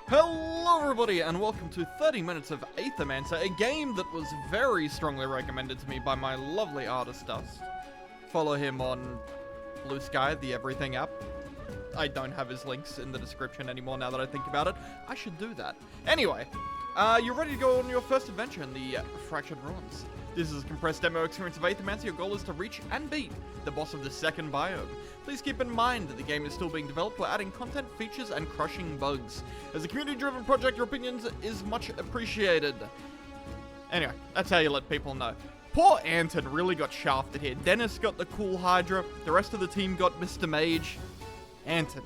Hello everybody and welcome to 30 minutes of Aethermancer, a game that was very strongly recommended to me by my lovely artist Dust. Follow him on Blue Sky, the everything app. I don't have his links in the description anymore now that I think about it. I should do that. Anyway, you're ready to go on your first adventure in the Fractured Ruins. This is a compressed demo experience of Aethermancer. Your goal is to reach and beat the boss of the second biome. Please keep in mind that the game is still being developed. We're adding content, features, and crushing bugs. As a community-driven project, your opinions is much appreciated. Anyway, that's how you let people know. Poor Anton really got shafted here. Dennis got the cool Hydra. The rest of the team got Mr. Mage. Anton,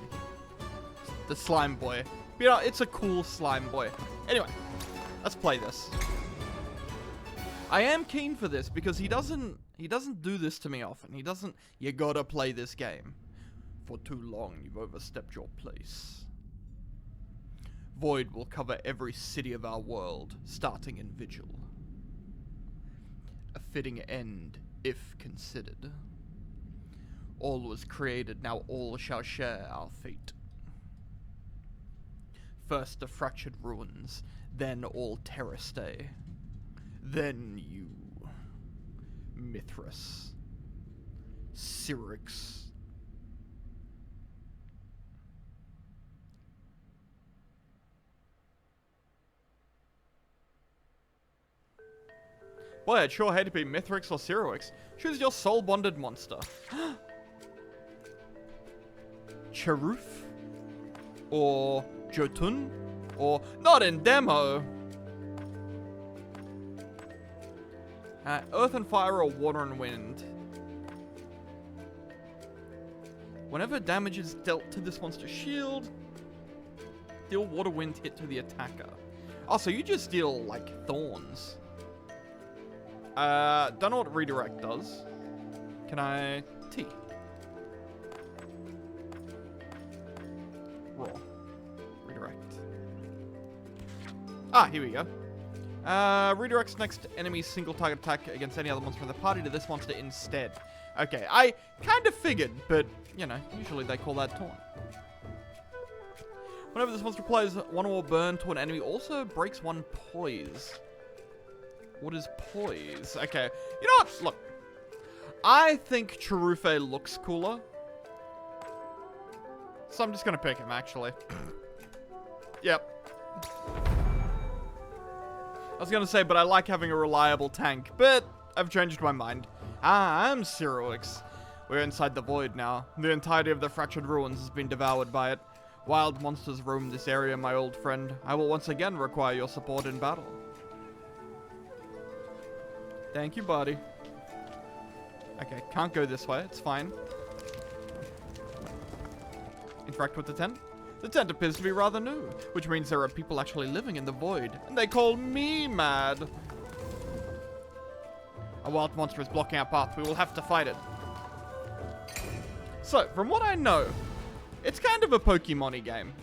the slime boy. You know, it's a cool slime boy. Anyway, let's play this. I am keen for this because he doesn't do this to me often. He doesn't, you gotta play this game. For too long, you've overstepped your place. Void will cover every city of our world, starting in Vigil. A fitting end, if considered. All was created, now all shall share our fate. First the Fractured Ruins, then all Terastae. Then you, Mithras, Syrinx. Boy, I'd sure hate to be Mithrix or Syrinx. Choose your soul-bonded monster. Cheruf? Or Jotun? Or, not in demo! Earth and fire or water and wind. Whenever damage is dealt to this monster's shield, deal water wind hit to the attacker. Oh, so you just deal, like, thorns. Don't know what redirect does. Can I... T. Raw. Redirect. Ah, here we go. Redirects next enemy's single target attack against any other monster in the party to this monster instead. Okay, I kind of figured, but, you know, usually they call that taunt. Whenever this monster applies one or more burn to an enemy, also breaks one poise. What is poise? Okay, you know what? Look, I think Cherufe looks cooler. So I'm just gonna pick him, actually. Yep. I was gonna say, but I like having a reliable tank, but I've changed my mind. I'm Syrinx. We're inside the void now. The entirety of the Fractured Ruins has been devoured by it. Wild monsters roam this area, my old friend. I will once again require your support in battle. Thank you, buddy. Okay, can't go this way. It's fine. Interact with the tent. The tent appears to be rather new, which means there are people actually living in the void, and they call me mad. A wild monster is blocking our path. We will have to fight it. So, from what I know, it's kind of a Pokemon-y game.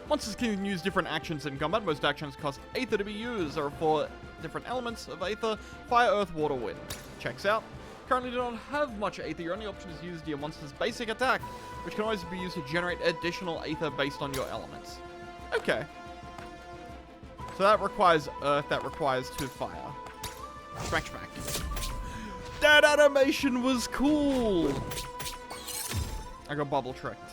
Monsters can use different actions in combat. Most actions cost Aether to be used. There are 4 different elements of Aether: fire, earth, water, wind. Checks out. Currently do not have much Aether. Your only option is use your monster's basic attack, which can always be used to generate additional Aether based on your elements. Okay. So that requires earth, that requires 2 fire. Smack, smack. That animation was cool! I got bubble tricked.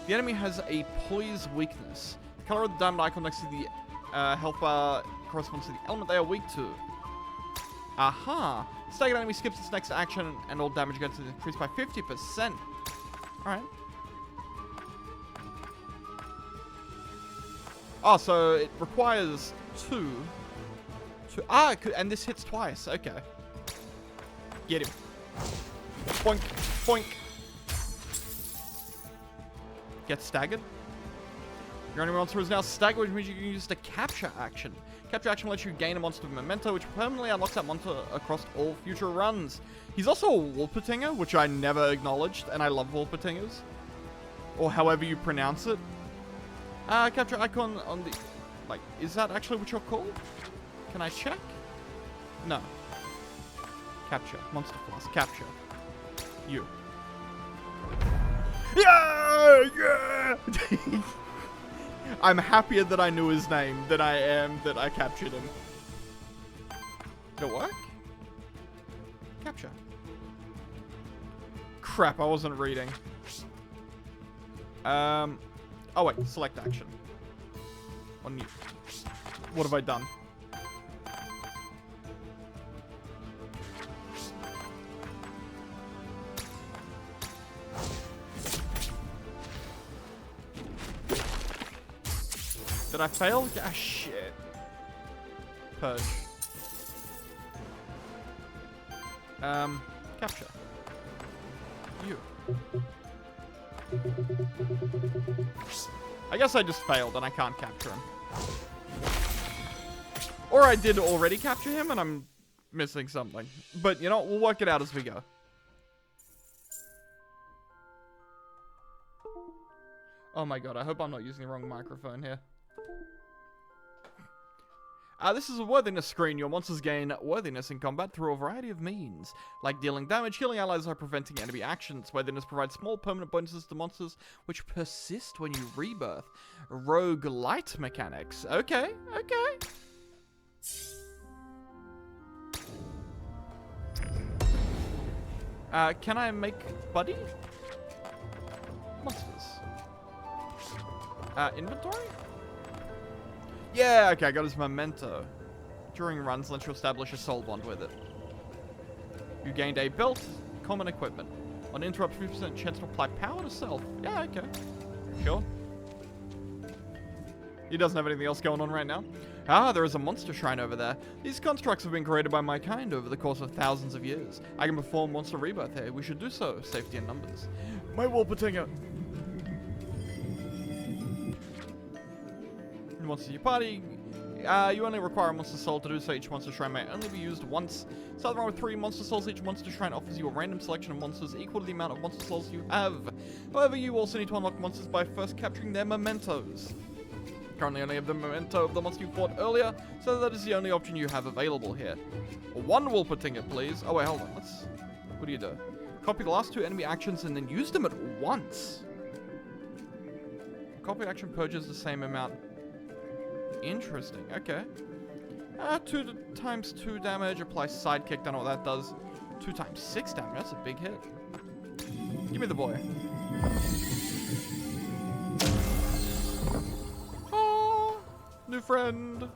The enemy has a poise weakness. The color of the diamond icon next to the health bar corresponds to the element they are weak to. Aha! Staggered enemy skips its next action and all damage against it is increased by 50%. Alright. Oh, so it requires 2. And this hits twice. Okay. Get him. Boink. Boink. Get staggered. Your enemy monster is now staggered, which means you can use the capture action. Capture action lets you gain a monster memento, which permanently unlocks that monster across all future runs. He's also a Wolpertinger, which I never acknowledged, and I love Wolpertingers. Or however you pronounce it. Capture icon on the... Like, is that actually what you're called? Can I check? No. Capture. Monster class. Capture. You. Yeah! yeah! I'm happier that I knew his name than I am that I captured him. Did it work? Capture. Crap, I wasn't reading. Oh wait, select action. On you. What have I done? Did I fail? Ah, shit. Purge. Capture. You. I guess I just failed and I can't capture him. Or I did already capture him and I'm missing something. But, you know, we'll work it out as we go. Oh my god, I hope I'm not using the wrong microphone here. This is a worthiness screen. Your monsters gain worthiness in combat through a variety of means, like dealing damage, healing allies, or preventing enemy actions. Worthiness provides small permanent bonuses to monsters, which persist when you rebirth. Roguelite mechanics. Okay, okay. Can I make buddy? Monsters. Inventory? Yeah, okay, I got his memento. During runs, lets you establish a soul bond with it. You gained a belt, common equipment. On interrupt, 50% chance to apply power to self. Yeah, okay. Sure. He doesn't have anything else going on right now. Ah, there is a monster shrine over there. These constructs have been created by my kind over the course of thousands of years. I can perform monster rebirth here. We should do so. Safety in numbers. My Wolpertinger. Monsters in your party. You only require a monster soul to do so. Each monster shrine may only be used once. Start the round with 3 monster souls. Each monster shrine offers you a random selection of monsters equal to the amount of monster souls you have. However, you also need to unlock monsters by first capturing their mementos. Currently only have the memento of the monster you fought earlier, so that is the only option you have available here. 1 Wolpertinger, please. Oh wait, hold on. What do you do? Copy the last 2 enemy actions and then use them at once. Copy action purges the same amount. Interesting, okay. 2 times 2 damage, apply sidekick, don't know what that does. 2 times 6 damage, that's a big hit. Give me the boy. Oh, new friend.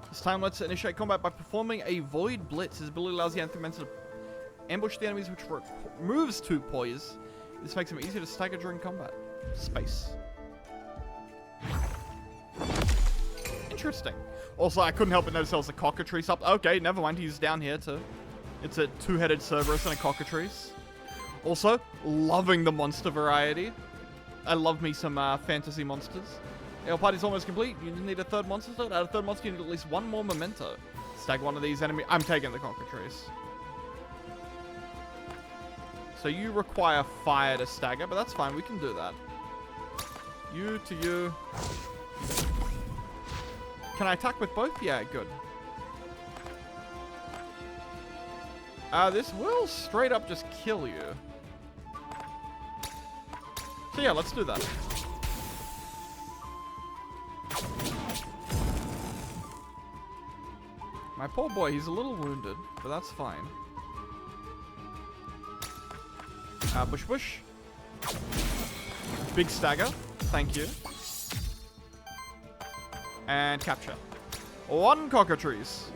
This time let's initiate combat by performing a Void Blitz. His ability allows the Aethermancer to ambush the enemies, which removes 2 poise. This makes him easier to stagger during combat. Space. Interesting. Also, I couldn't help but notice there was a cockatrice up. Okay, never mind. He's down here too. It's a 2-headed Cerberus and a cockatrice. Also, loving the monster variety. I love me some fantasy monsters. Your party's almost complete. You need a 3rd monster. To add a 3rd monster, you need at least 1 more memento. Stag one of these enemies. I'm taking the cockatrice. So you require fire to stagger, but that's fine. We can do that. You to you. Can I attack with both? Yeah, good. This will straight up just kill you. So yeah, let's do that. My poor boy, he's a little wounded, but that's fine. Bush bush. Big stagger. Thank you. And capture. 1 cockatrice.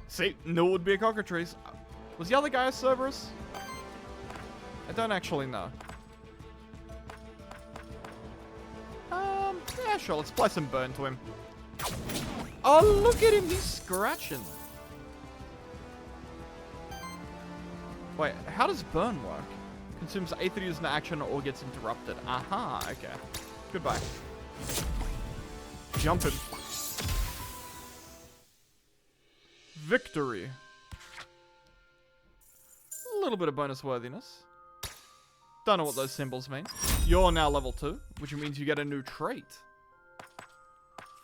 See, knew it would be a cockatrice. Was the other guy a Cerberus? I don't actually know. Yeah, sure. Let's apply some burn to him. Oh, look at him. He's scratching. Wait, how does burn work? Consumes Aether used in action or gets interrupted. Aha, okay. Goodbye. Jumping. Victory. A little bit of bonus worthiness. Don't know what those symbols mean. You're now level 2, which means you get a new trait.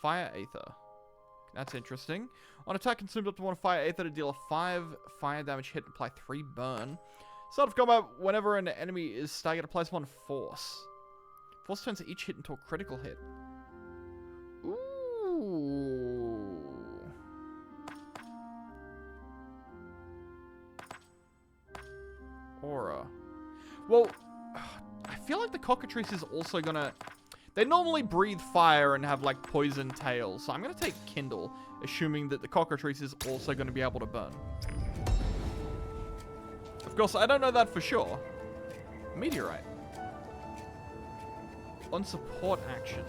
Fire Aether. That's interesting. On attack, consumed up to 1 fire Aether to deal a 5 fire damage hit and apply 3 burn. Start of combat, whenever an enemy is staggered, applies 1 force. Force turns each hit into a critical hit. Ooh. Aura. Well, I feel like the cockatrice is also gonna... They normally breathe fire and have, like, poison tails. So I'm gonna take Kindle, assuming that the cockatrice is also gonna be able to burn. Of course, I don't know that for sure. Meteorite. On support action.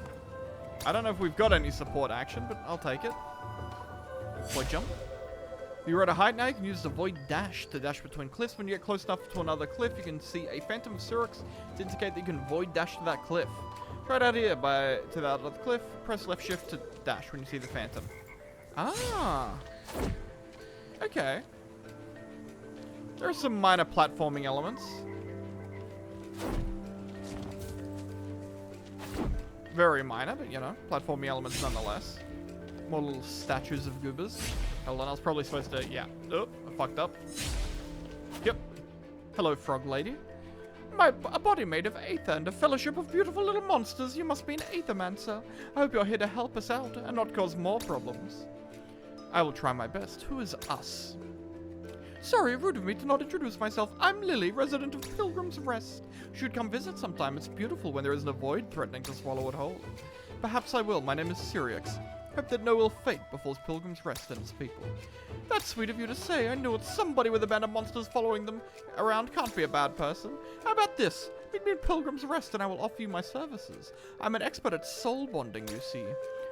I don't know if we've got any support action, but I'll take it. Void jump. You're at a height now, you can use the Void Dash to dash between cliffs. When you get close enough to another cliff, you can see a Phantom of Syrinx to indicate that you can Void Dash to that cliff. Try it out here to that other cliff. Press left shift to dash when you see the Phantom. Ah. Okay. There are some minor platforming elements. Very minor, but you know, platforming elements nonetheless. More little statues of goobers. Hold on, I was probably supposed to... Yeah. Oh, I fucked up. Yep. Hello, frog lady. A body made of Aether and a fellowship of beautiful little monsters. You must be an Aethermancer. I hope you're here to help us out and not cause more problems. I will try my best. Who is us? Sorry, rude of me to not introduce myself. I'm Lily, resident of Pilgrim's Rest. You should come visit sometime. It's beautiful when there isn't a void threatening to swallow it whole. Perhaps I will. My name is Syrinx. Hope that no ill fate befalls Pilgrim's Rest and its people. That's sweet of you to say. I know it's somebody with a band of monsters following them around can't be a bad person. How about this? Meet me in Pilgrim's Rest and I will offer you my services. I'm an expert at soul bonding, you see.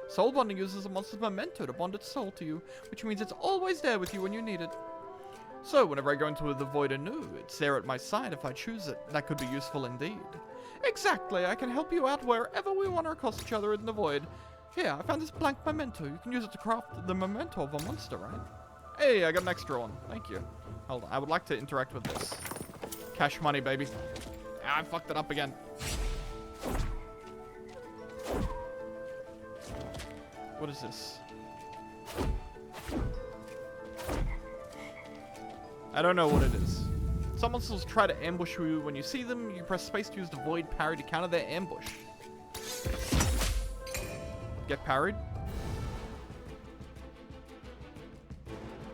Soul bonding uses a monster's memento to bond its soul to you, which means it's always there with you when you need it. So, whenever I go into the void anew, it's there at my side if I choose it. That could be useful indeed. Exactly, I can help you out wherever we want to across each other in the void. Here, I found this blank memento. You can use it to craft the memento of a monster, right? Hey, I got an extra one. Thank you. Hold on, I would like to interact with this. Cash money, baby. Ah, I fucked it up again. What is this? I don't know what it is. Some monsters try to ambush you when you see them. You press space to use the void parry to counter their ambush. Get parried.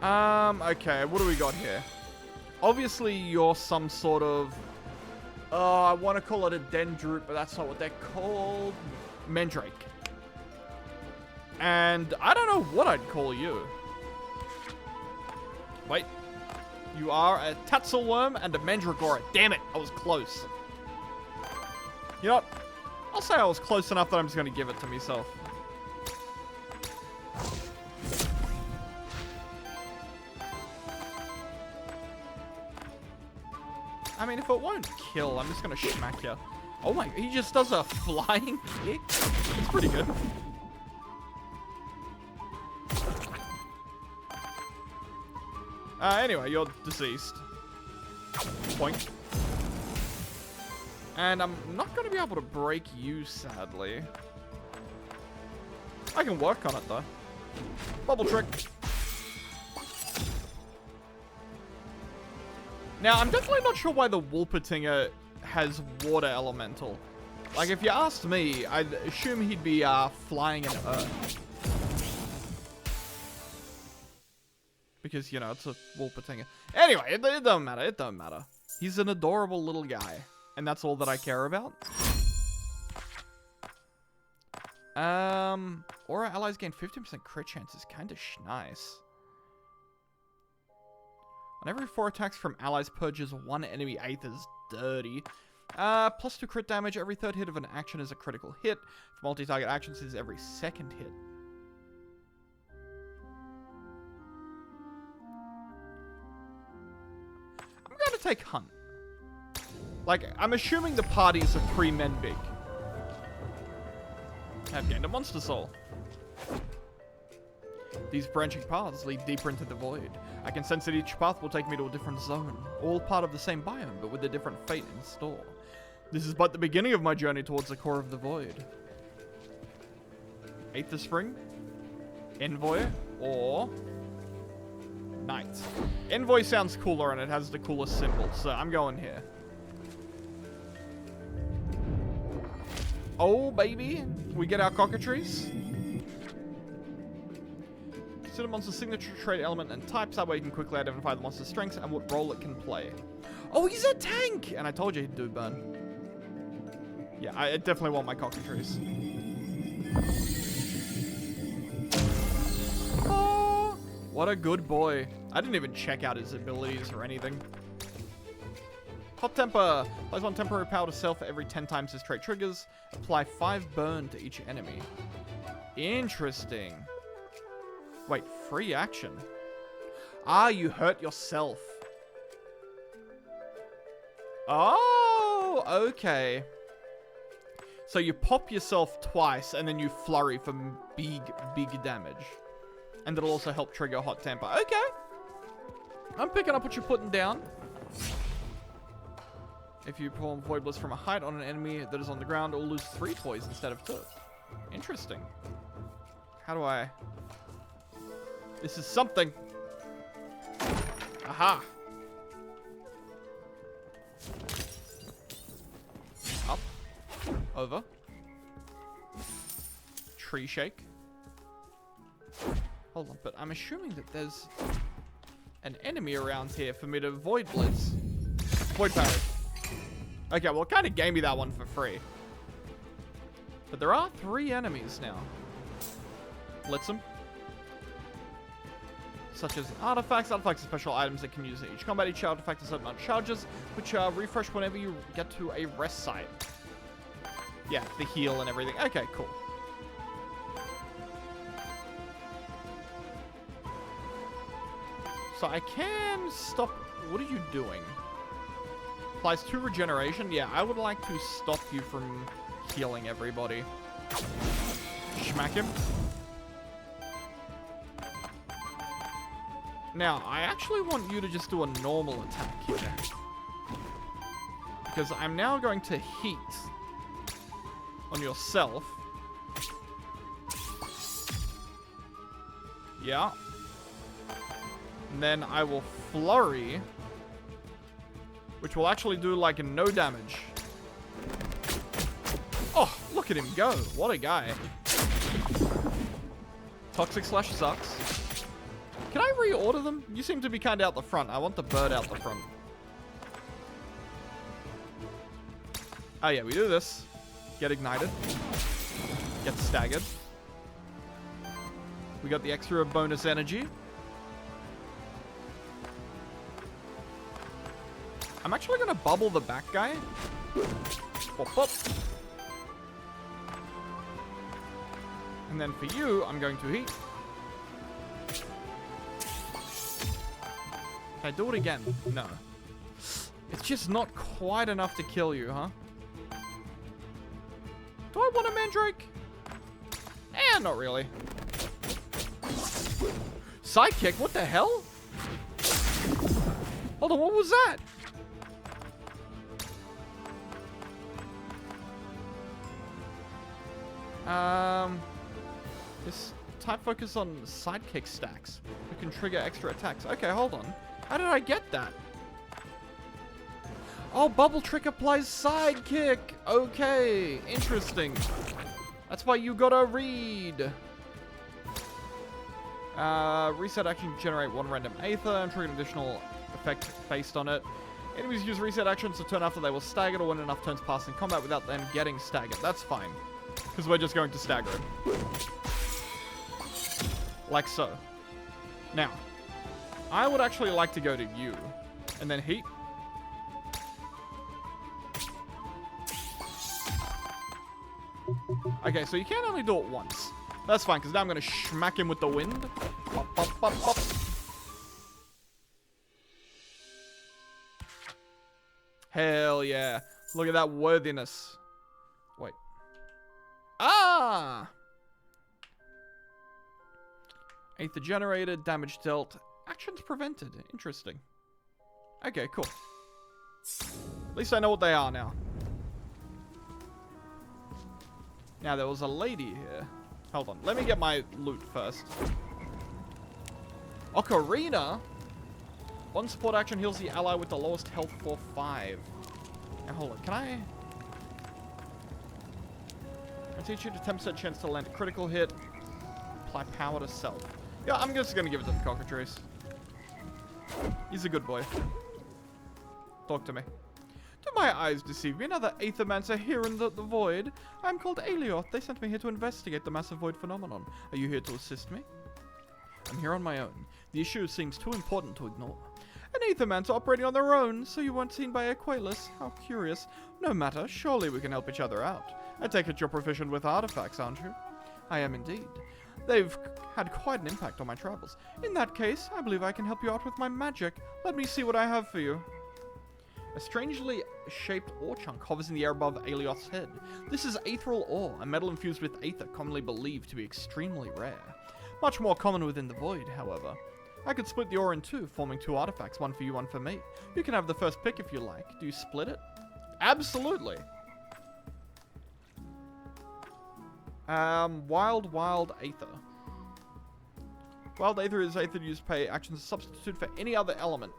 Okay, what do we got here? Obviously, you're some sort of... Oh, I want to call it a dendroot, but that's not what they're called. Mandrake. And I don't know what I'd call you. Wait. You are a Tatzelworm and a Mandragora. Damn it, I was close. You know what? I'll say I was close enough that I'm just going to give it to myself. I mean, if it won't kill, I'm just going to smack you. Oh my, he just does a flying kick? It's pretty good. Anyway, you're deceased. Point. And I'm not going to be able to break you, sadly. I can work on it, though. Bubble trick. Now, I'm definitely not sure why the Wolpertinger has water elemental. Like, if you asked me, I'd assume he'd be flying in earth. Because, you know, it's a Wolpertinger. Anyway, it doesn't matter. It doesn't matter. He's an adorable little guy. And that's all that I care about. Aura allies gain 15% crit chances. Kinda nice. On every 4 attacks from allies, purges 1 enemy Aether's dirty. Plus 2 crit damage. Every 3rd hit of an action is a critical hit. For multi-target actions, is every 2nd hit. I'm gonna take Hunt. Like, I'm assuming the parties are 3 men big. I've gained a monster soul. These branching paths lead deeper into the void. I can sense that each path will take me to a different zone. All part of the same biome, but with a different fate in store. This is but the beginning of my journey towards the core of the void. Aether Spring, Envoy, or Knight. Envoy sounds cooler and it has the coolest symbol, so I'm going here. Oh, baby. We get our cockatrice. Consider monster's signature trait, element, and types. That way you can quickly identify the monster's strengths and what role it can play. Oh, he's a tank! And I told you he'd do burn. Yeah, I definitely want my cockatrice. Oh, what a good boy. I didn't even check out his abilities or anything. Hot Temper. Applies 1 temporary power to self every 10 times his trait triggers. Apply 5 burn to each enemy. Interesting. Wait, free action. Ah, you hurt yourself. Oh, okay. So you pop yourself twice and then you flurry for big damage. And it'll also help trigger Hot Temper. Okay. I'm picking up what you're putting down. If you perform Void Blitz from a height on an enemy that is on the ground, it will lose 3 poise instead of 2. Interesting. How do I... This is something. Aha. Up. Over. Tree shake. Hold on, but I'm assuming that there's an enemy around here for me to Void Blitz. Void Parry. Okay, well, it kind of gave me that one for free. But there are 3 enemies now. Blitz them. Such as artifacts. Artifacts are special items that can use in each combat. Each artifact has a certain amount of charges, which refresh whenever you get to a rest site. Yeah, the heal and everything. Okay, cool. So I can stop... What are you doing? Applies 2 regeneration. Yeah, I would like to stop you from healing everybody. Smack him. Now, I actually want you to just do a normal attack here. Because I'm now going to heat on yourself. Yeah. And then I will flurry, which will actually do like no damage. Oh, look at him go. What a guy. Toxic Slash sucks. Can I reorder them? You seem to be kind of out the front. I want the bird out the front. Oh yeah, we do this. Get ignited. Get staggered. We got the extra bonus energy. I'm actually going to bubble the back guy. Pop, pop. And then for you, I'm going to heat. Can I do it again? No. It's just not quite enough to kill you, huh? Do I want a Mandrake? Eh, not really. Sidekick? What the hell? Hold on, what was that? This type focus on sidekick stacks. We can trigger extra attacks. Okay, hold on. How did I get that? Oh, Bubble Trick applies sidekick. Okay, interesting. That's why you gotta read. Reset action generate 1 random Aether and trigger an additional effect based on it. Enemies use reset actions to turn after they were staggered or when enough turns pass in combat without them getting staggered. That's fine. Because we're just going to stagger him. Like so. Now, I would actually like to go to you. And then heat. Okay, so you can only do it once. That's fine, because now I'm going to smack him with the wind. Pop, pop, pop, pop. Hell yeah. Look at that worthiness. Wait. Ah! Aether generated, damage dealt, actions prevented. Interesting. Okay, cool. At least I know what they are now. Now, there was a lady here. Hold on. Let me get my loot first. Ocarina? One support action heals the ally with the lowest health for 5. Now hold on, can I teach you to 10% chance to land a critical hit. Apply power to self. Yeah, I'm just gonna give it to the cockatrice. He's a good boy. Talk to me. Do my eyes deceive me? Another Aethermancer here in the void. I'm called Aelioth. They sent me here to investigate the massive void phenomenon. Are you here to assist me? I'm here on my own. The issue seems too important to ignore. An Aethermancer operating on their own, so you weren't seen by Aqualus. How curious. No matter, surely we can help each other out. I take it you're proficient with artifacts, aren't you? I am indeed. They've had quite an impact on my travels. In that case, I believe I can help you out with my magic. Let me see what I have for you. A strangely shaped ore chunk hovers in the air above Aelioth's head. This is ethereal ore, a metal infused with aether, commonly believed to be extremely rare. Much more common within the void, however. I could split the ore in two, forming 2 artifacts, one for you, one for me. You can have the first pick if you like. Do you split it? Absolutely. Wild Aether. Wild Aether is Aether used to pay actions as substitute for any other element.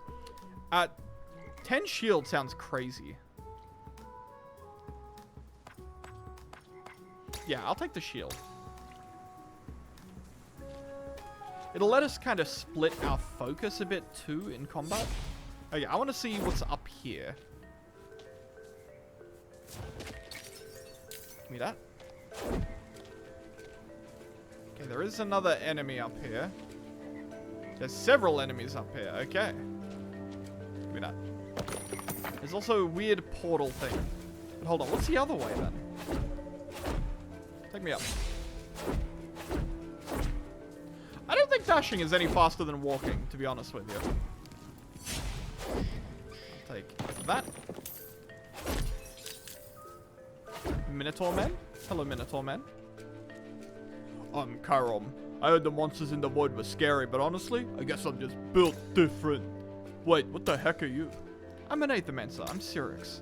10 shield sounds crazy. Yeah, I'll take the shield. It'll let us kind of split our focus a bit too in combat. Okay, I want to see what's up here. Give me that. Okay, there is another enemy up here. There's several enemies up here. Okay. Give me that. There's also a weird portal thing. But hold on, what's the other way then? Take me up. I don't think dashing is any faster than walking, to be honest with you. I'll take that. Minotaur men? Hello, Minotaur men. I'm Chirom. I heard the monsters in the void were scary, but honestly, I guess I'm just built different. Wait, what the heck are you? I'm an Aethermancer. I'm Syrinx.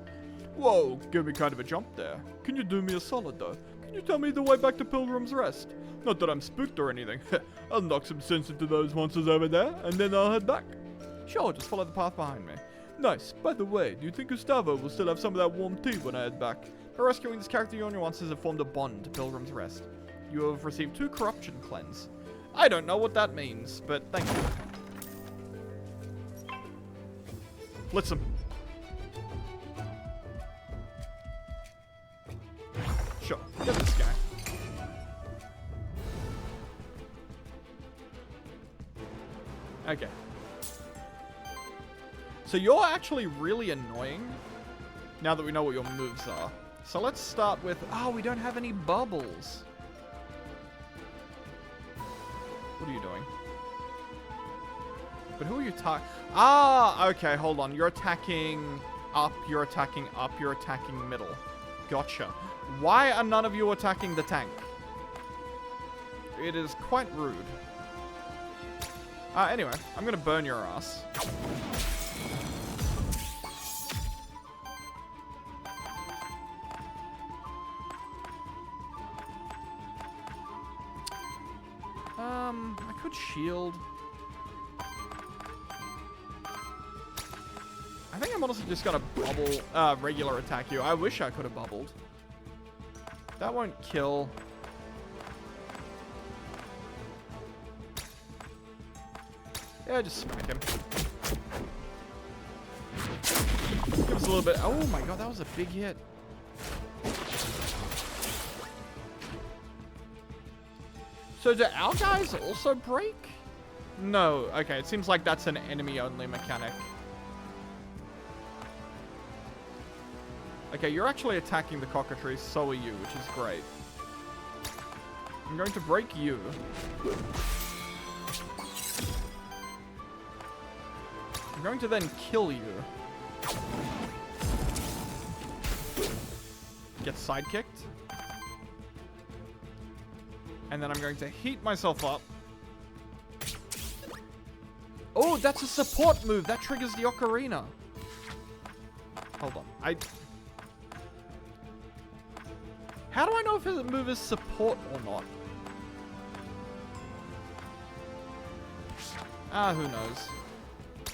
Whoa, gave me kind of a jump there. Can you do me a solid, though? Can you tell me the way back to Pilgrim's Rest? Not that I'm spooked or anything. I'll knock some sense into those monsters over there, and then I'll head back. Sure, just follow the path behind me. Nice. By the way, do you think Gustavo will still have some of that warm tea when I head back? By rescuing this character, your nuances have formed a bond to Pilgrim's Rest. You have received 2 corruption cleanse. I don't know what that means, but thank you. Blitz him. Sure, get this guy. Okay. So you're actually really annoying now that we know what your moves are. So let's start with... Oh, we don't have any bubbles. What are you doing? But who are you attacking? Ah, okay, hold on. You're attacking up, you're attacking up, you're attacking middle. Gotcha. Why are none of you attacking the tank? It is quite rude. Anyway, I'm gonna burn your ass. I could shield. I think I'm honestly just gonna bubble, regular attack you. I wish I could have bubbled. That won't kill. Yeah, just smack him. Give us a little bit. Oh my god, that was a big hit. So do our guys also break? No. Okay, it seems like that's an enemy-only mechanic. Okay, you're actually attacking the cockatrice, so are you, which is great. I'm going to break you. I'm going to then kill you. Get sidekicked. And then I'm going to heat myself up. Oh, that's a support move. That triggers the ocarina. Hold on. How do I know if the move is support or not? Who knows?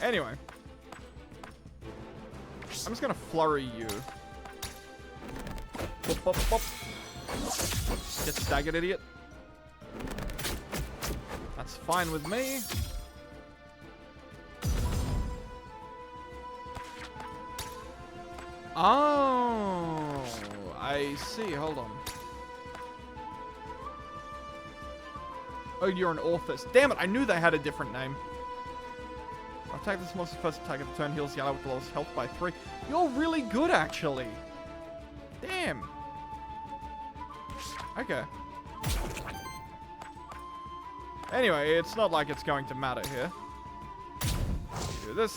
Anyway, I'm just gonna flurry you. Bop, bop, bop. Get staggered, idiot. That's fine with me. Oh, I see. Hold on. Oh, you're an Orthus. Damn it, I knew they had a different name. Attack this monster's first attack of the turn, heals yellow with the lowest health by 3. You're really good, actually. Damn. Okay. Anyway, it's not like it's going to matter here. Do this.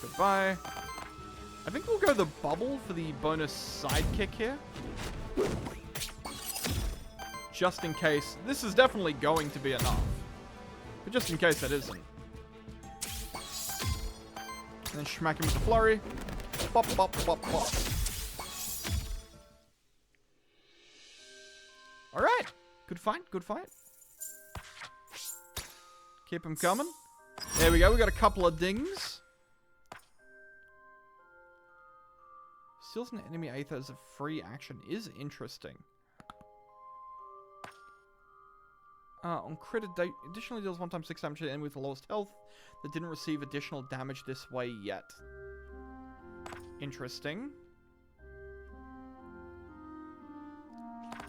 Goodbye. I think we'll go the bubble for the bonus sidekick here. Just in case. This is definitely going to be enough. But just in case it isn't. And then smack him with the flurry. Bop, bop, bop, bop. Alright. Good fight, good fight. Keep him coming. There we go, we got a couple of dings. Steals an enemy Aether as a free action is interesting. On crit, additionally deals 1x6 damage to the enemy with the lowest health that didn't receive additional damage this way yet. Interesting.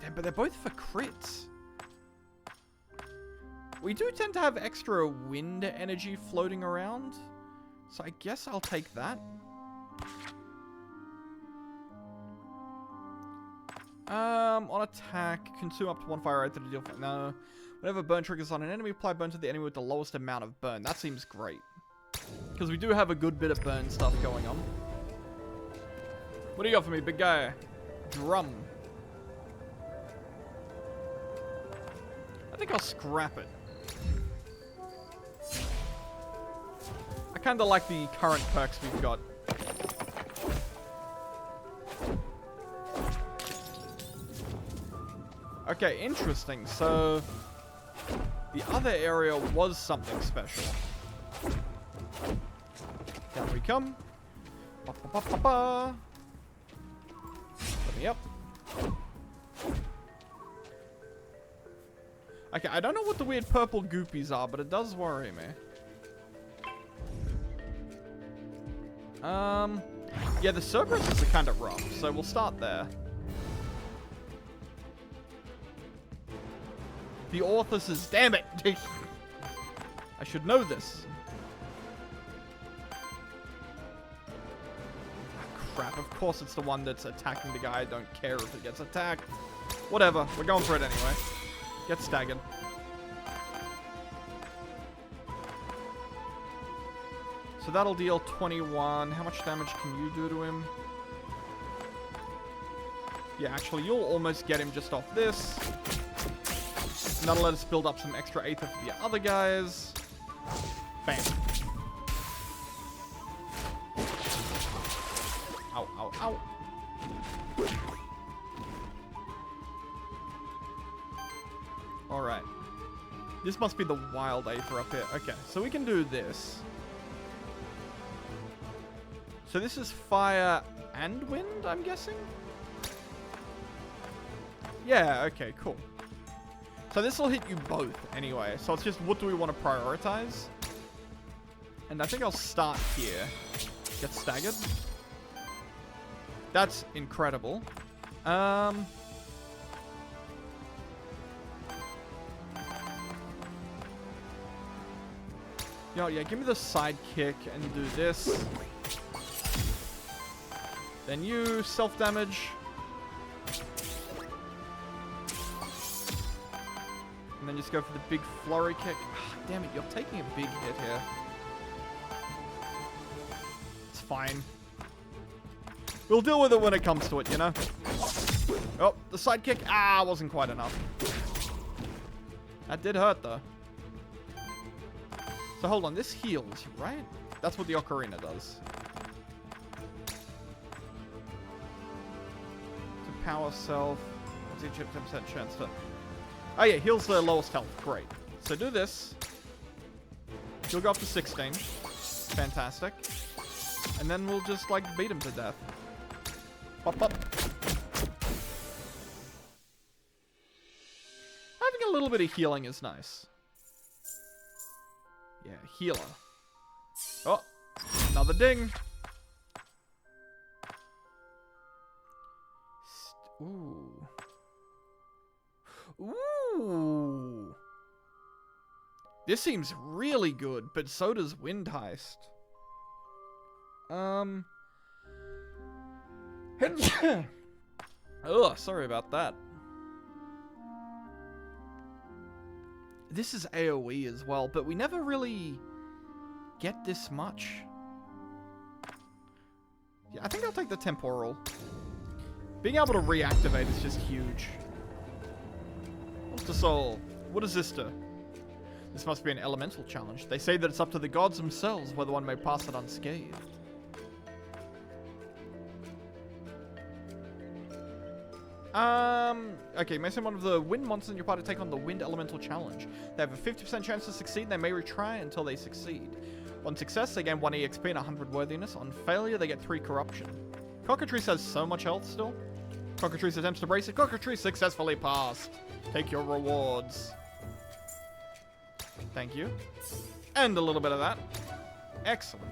Yeah, but they're both for crits. We do tend to have extra wind energy floating around, so I guess I'll take that. On attack, consume up to 1 fire Aether to deal... No. Whenever burn triggers on an enemy, apply burn to the enemy with the lowest amount of burn. That seems great. Because we do have a good bit of burn stuff going on. What do you got for me, big guy? Drum. I think I'll scrap it. I kind of like the current perks we've got. Okay, interesting. So, the other area was something special. Down we come. Ba, ba, ba, ba, ba. Let me up. Okay, I don't know what the weird purple goopies are, but it does worry me. Yeah, the Cerberuses are kind of rough, so we'll start there. The Orthuses, damn it! I should know this. Ah, crap, of course it's the one that's attacking the guy. I don't care if it gets attacked. Whatever, we're going for it anyway. Get staggered. So that'll deal 21. How much damage can you do to him? Yeah, actually, you'll almost get him just off this. And that'll let us build up some extra Aether for the other guys. Bam. Ow, ow, ow. Alright. This must be the wild Aether up here. Okay, so we can do this. So this is fire and wind, I'm guessing? Yeah, okay, cool. So this will hit you both anyway. So it's just what do we want to prioritize? And I think I'll start here. Get staggered. That's incredible. Yo, yeah, give me the sidekick and do this. Then you self-damage. And then just go for the big flurry kick. Ah, damn it, you're taking a big hit here. It's fine. We'll deal with it when it comes to it, you know? Oh, the sidekick. Ah, wasn't quite enough. That did hurt, though. So hold on, this heals, right? That's what the Ocarina does. To power self. What's the 10% chance to... Oh yeah, heals the lowest health. Great. So do this. You'll go up to 16. Fantastic. And then we'll just, like, beat him to death. Pop, pop. Having a little bit of healing is nice. Yeah, healer. Oh, another ding. Ooh. Ooh. This seems really good, but so does Wind Heist. Ugh, sorry about that. This is AoE as well, but we never really get this much. Yeah, I think I'll take the temporal. Being able to reactivate is just huge. What's the soul? What does this do? This must be an elemental challenge. They say that it's up to the gods themselves whether one may pass it unscathed. Okay, may send one of the wind monsters in your party take on the wind elemental challenge. They have a 50% chance to succeed, and they may retry until they succeed. On success, they gain 1 EXP and 100 worthiness. On failure, they get 3 corruption. Cockatrice has so much health still. Cockatrice attempts to brace it. Cockatrice successfully passed. Take your rewards. Thank you. And a little bit of that. Excellent.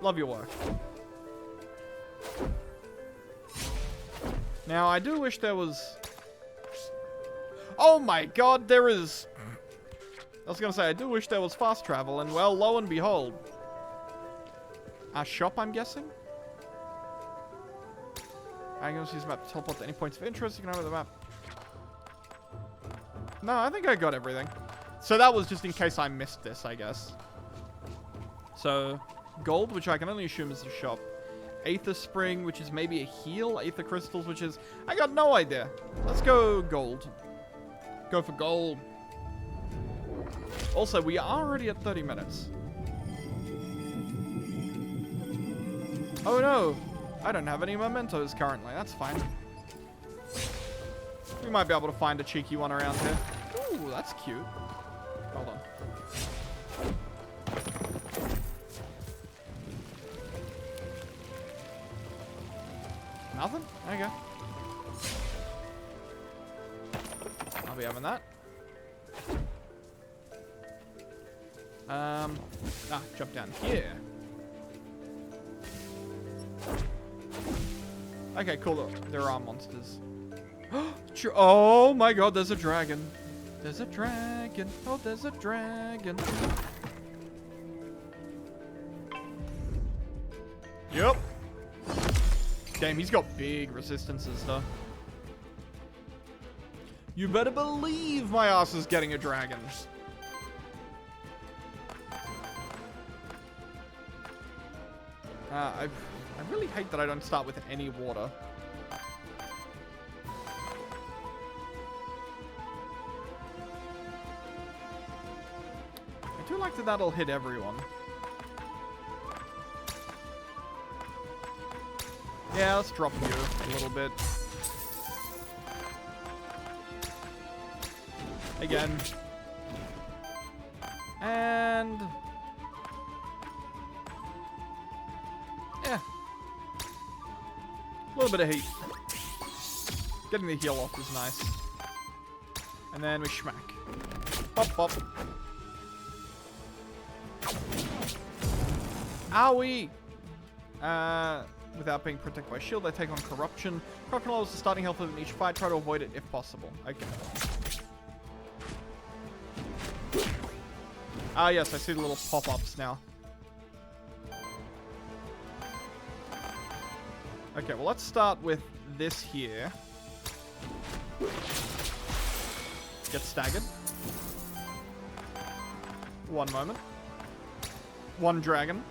Love your work. Now, I do wish there was... Oh my god, there is... I was going to say, I do wish there was fast travel, and well, lo and behold. Our shop, I'm guessing? I'm going to use the map to teleport to any points of interest. You can over the map. No, I think I got everything. So that was just in case I missed this, I guess. So, gold, which I can only assume is the shop. Aether Spring, which is maybe a heal. Aether Crystals, which is... I got no idea. Let's go gold. Go for gold. Also, we are already at 30 minutes. Oh no! I don't have any mementos currently. That's fine. We might be able to find a cheeky one around here. Ooh, that's cute. Hold on. Nothing? Okay. I'll be having that. Jump down here. Okay, cool. There are monsters. Oh my god, there's a dragon. There's a dragon. Oh, there's a dragon. Yep. Damn, he's got big resistances, though. You better believe my ass is getting a dragon. I really hate that I don't start with any water. I do like that that'll hit everyone. Yeah, let's drop you a little bit. Again. And... yeah. A little bit of heat. Getting the heal off is nice. And then we schmack. Pop, pop. Owie! Without being protected by shield, they take on corruption. Corruption lowers the starting health of each fight. Try to avoid it if possible. Okay. Ah, yes, I see the little pop-ups now. Okay, well, let's start with this here. Get staggered. One moment. One dragon.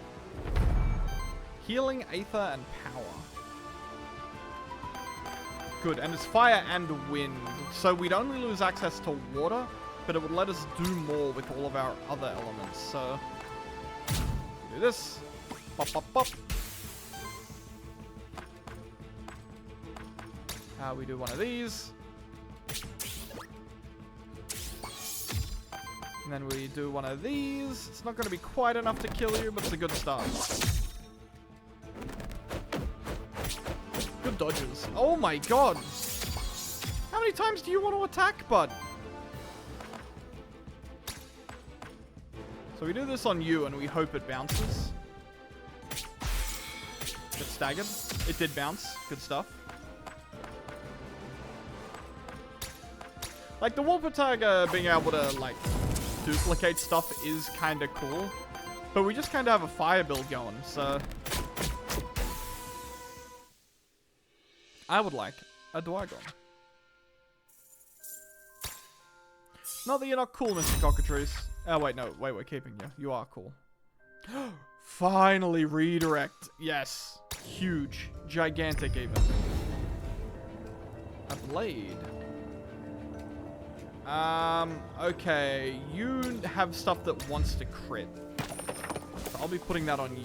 Healing, Aether, and power. Good, and it's fire and wind. So we'd only lose access to water, but it would let us do more with all of our other elements. So, do this. Pop, pop, pop. We do one of these. And then we do one of these. It's not going to be quite enough to kill you, but it's a good start. Good dodges. Oh my god. How many times do you want to attack, bud? So we do this on you and we hope it bounces. Get staggered. It did bounce. Good stuff. Like, the Wolpertiger being able to, like, duplicate stuff is kind of cool. But we just kind of have a fire build going, so... I would like a Dwargon. Not that you're not cool, Mr. Cockatrice. Oh, wait, no. Wait, we're keeping you. You are cool. Finally, redirect. Yes. Huge. Gigantic, even. A blade. Okay. You have stuff that wants to crit. So I'll be putting that on you.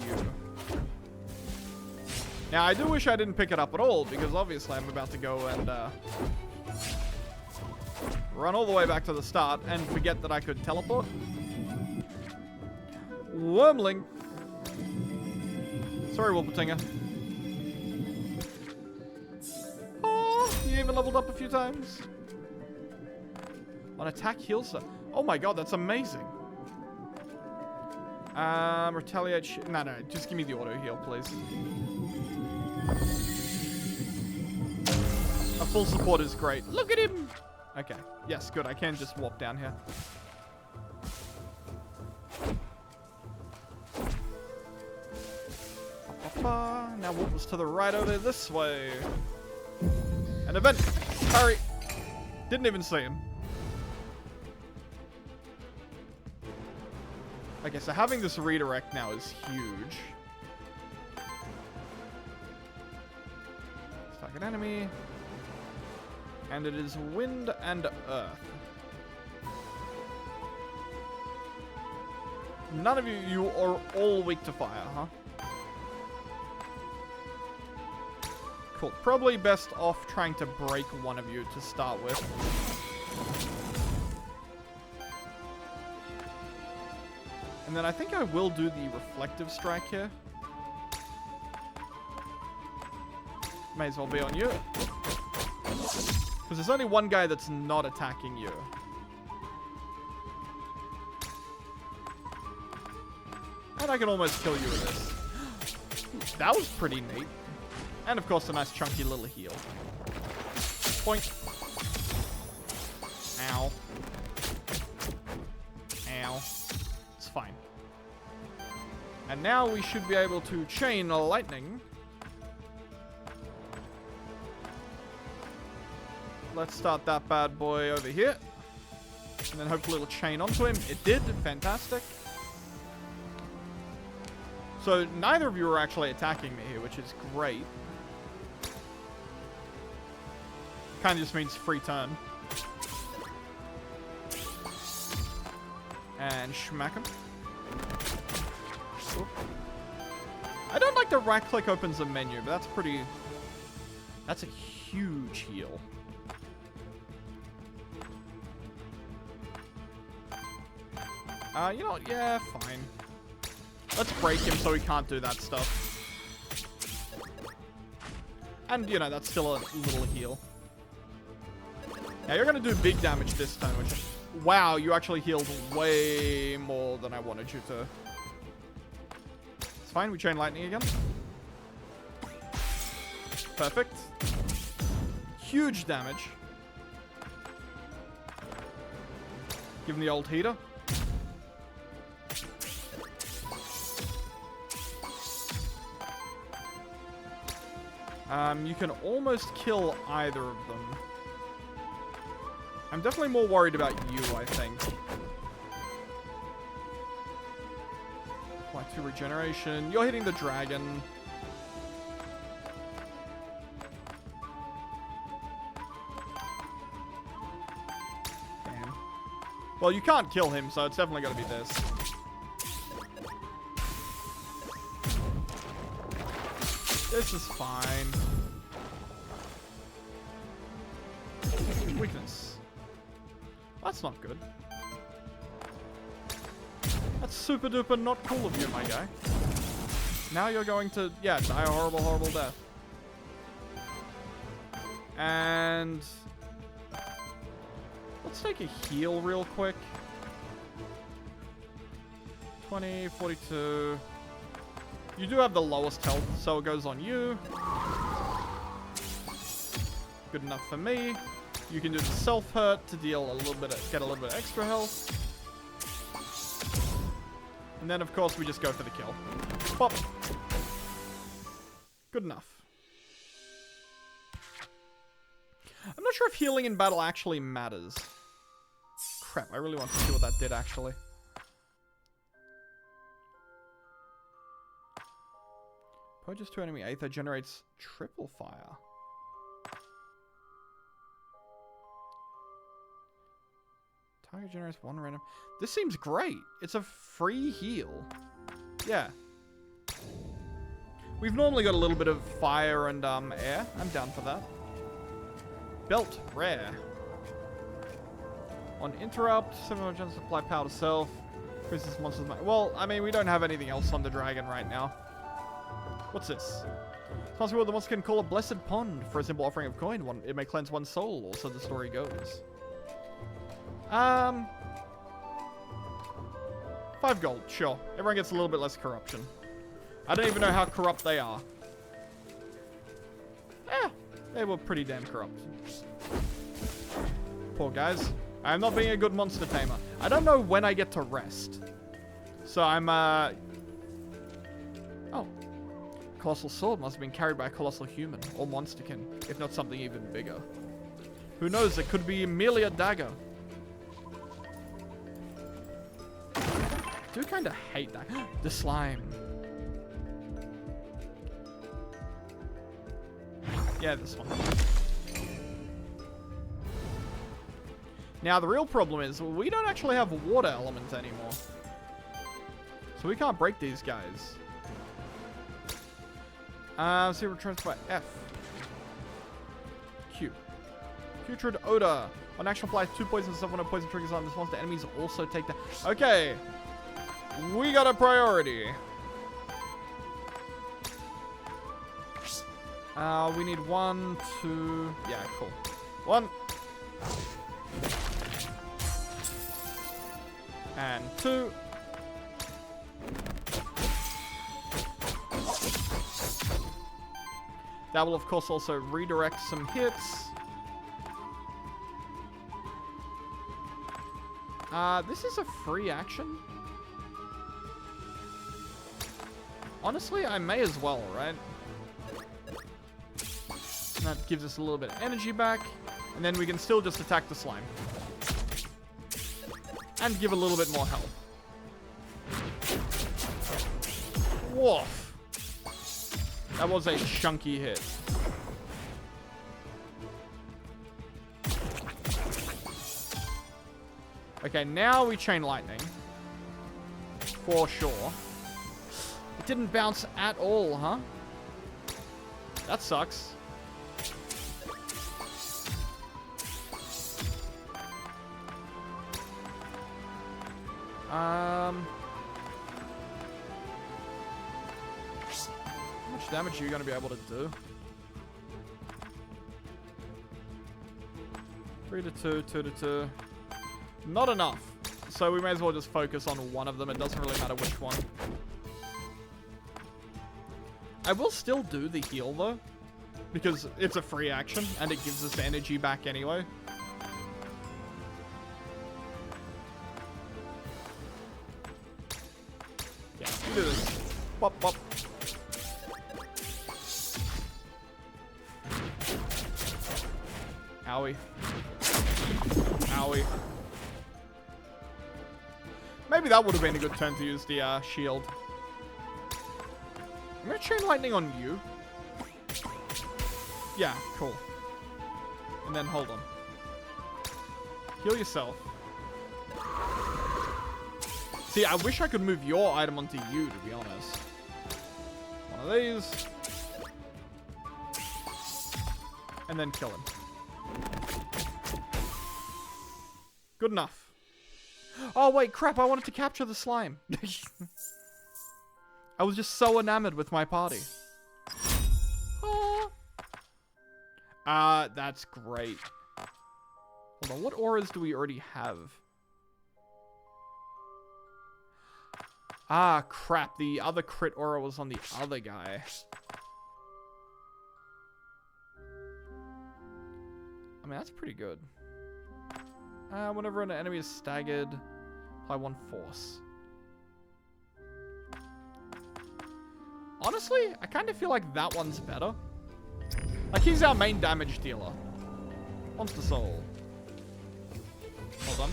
Now, I do wish I didn't pick it up at all, because obviously I'm about to go and, run all the way back to the start and forget that I could teleport. Wormling. Sorry, Wolpertinger. Oh, you even leveled up a few times. On attack heals her. Oh my god, that's amazing. Retaliate. No, just give me the auto heal, please. A full support is great. Look at him! Okay. Yes, good. I can just walk down here. Now what was to the right over this way? An event! Hurry! Didn't even see him. Okay, so having this redirect now is huge. Target enemy. And it is wind and earth. None of you are all weak to fire, huh? Cool. Probably best off trying to break one of you to start with. And then I think I will do the reflective strike here. May as well be on you. Because there's only one guy that's not attacking you. And I can almost kill you with this. That was pretty neat. And of course a nice chunky little heal. Point. Ow. Ow. It's fine. And now we should be able to chain lightning. Let's start that bad boy over here. And then hopefully it'll chain onto him. It did. Fantastic. So neither of you are actually attacking me here, which is great. Kind of just means free turn. And schmack him. Oop. I don't like the right click opens the menu, but that's pretty... That's a huge heal. You know what? Yeah, fine. Let's break him so he can't do that stuff. And, you know, that's still a little heal. Now, you're going to do big damage this time, which... Wow, you actually healed way more than I wanted you to. It's fine, we chain lightning again. Perfect. Huge damage. Give him the old heater. You can almost kill either of them. I'm definitely more worried about you, I think. Apply 2 regeneration. You're hitting the dragon. Damn. Well, you can't kill him, so it's definitely going to be this. This is fine. Weakness. That's not good. That's super duper not cool of you, my guy. Now you're going to, yeah, die a horrible, horrible death. And let's take a heal real quick. 20, 42. You do have the lowest health, so it goes on you. Good enough for me. You can do the self-hurt to deal a little bit, get a little bit of extra health. And then, of course, we just go for the kill. Pop. Good enough. I'm not sure if healing in battle actually matters. Crap, I really want to see what that did, actually. Purges 2 enemy Aether generates triple fire. Target generates 1 random. This seems great. It's a free heal. Yeah. We've normally got a little bit of fire and air. I'm down for that. Belt, rare. On interrupt, 700 chance to apply power to self. Increases monster's might. Well, I mean, we don't have anything else on the dragon right now. What's this? It's possible the monster can call a blessed pond for a simple offering of coin. It may cleanse one's soul, or so the story goes. 5 gold, sure. Everyone gets a little bit less corruption. I don't even know how corrupt they are. Yeah, they were pretty damn corrupt. Poor guys. I'm not being a good monster tamer. I don't know when I get to rest. So I'm, Oh. Colossal sword must have been carried by a colossal human, or monsterkin, if not something even bigger. Who knows, it could be merely a dagger. I do kind of hate that. The slime. Yeah, this one. Now, the real problem is we don't actually have a water element anymore. So we can't break these guys. See, returns by F. Q. Putrid Odor. On action applies 2 poison stuff when a poison triggers on this monster. Enemies also take that. Okay. We got a priority. We need 1, 2... Yeah, cool. 1. And 2. That will, of course, also redirect some hits. This is a free action. Honestly, I may as well, right? That gives us a little bit of energy back. And then we can still just attack the slime. And give a little bit more health. Woof. That was a chunky hit. Okay, now we chain lightning. For sure. It didn't bounce at all, huh? That sucks. How much damage are you going to be able to do? 3 to 2, 2 to 2. Not enough. So we may as well just focus on one of them. It doesn't really matter which one. I will still do the heal though, because it's a free action and it gives us energy back anyway. Yeah, do this. Pop, pop. Owie. Owie. Maybe that would have been a good turn to use the shield. I'm gonna chain lightning on you. Yeah, cool. And then hold on. Heal yourself. See, I wish I could move your item onto you, to be honest. One of these. And then kill him. Good enough. Oh, wait, crap. I wanted to capture the slime. I was just so enamored with my party. Oh. That's great. Hold on, what auras do we already have? Ah, crap. The other crit aura was on the other guy. I mean, that's pretty good. Whenever an enemy is staggered, apply 1 force. Honestly, I kind of feel like that one's better. Like, he's our main damage dealer. Monster Soul. Hold on.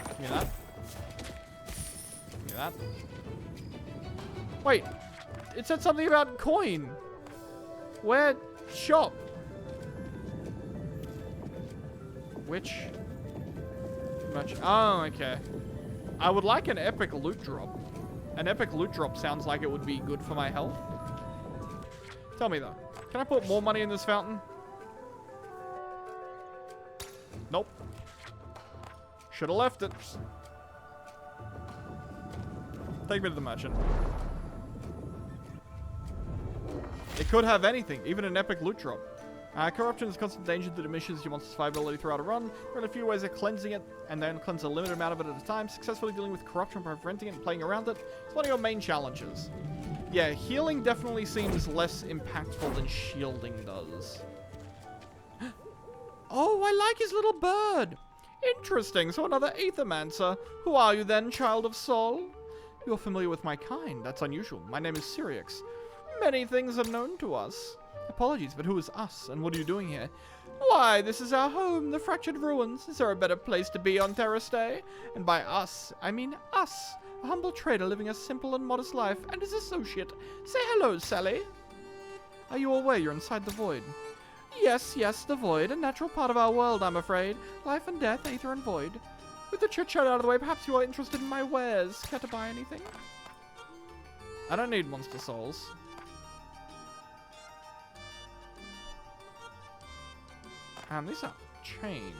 Give me that. Give me that. Wait. It said something about coin. Where? Shop. Which? Much. Oh, okay. I would like an epic loot drop. An epic loot drop sounds like it would be good for my health. Tell me though. Can I put more money in this fountain? Nope. Should have left it. Take me to the merchant. It could have anything, even an epic loot drop. Corruption is a constant danger that diminishes your monster's survivability throughout a run. There are a few ways of cleansing it, and then cleanse a limited amount of it at a time. Successfully dealing with corruption, preventing it, and playing around it is one of your main challenges. Yeah, healing definitely seems less impactful than shielding does. Oh, I like his little bird. Interesting, so another Aethermancer. Who are you then, child of Sol? You're familiar with my kind. That's unusual. My name is Syrinx. Many things are known to us. Apologies, but who is us, and what are you doing here? Why, this is our home, the Fractured Ruins. Is there a better place to be on Terastae? And by us, I mean us. A humble trader living a simple and modest life, and his associate. Say hello, Sally. Are you aware you're inside the void? Yes, yes, the void. A natural part of our world, I'm afraid. Life and death, Aether and void. With the chit-chat out of the way, perhaps you are interested in my wares. Care to buy anything? I don't need monster souls. These are chain.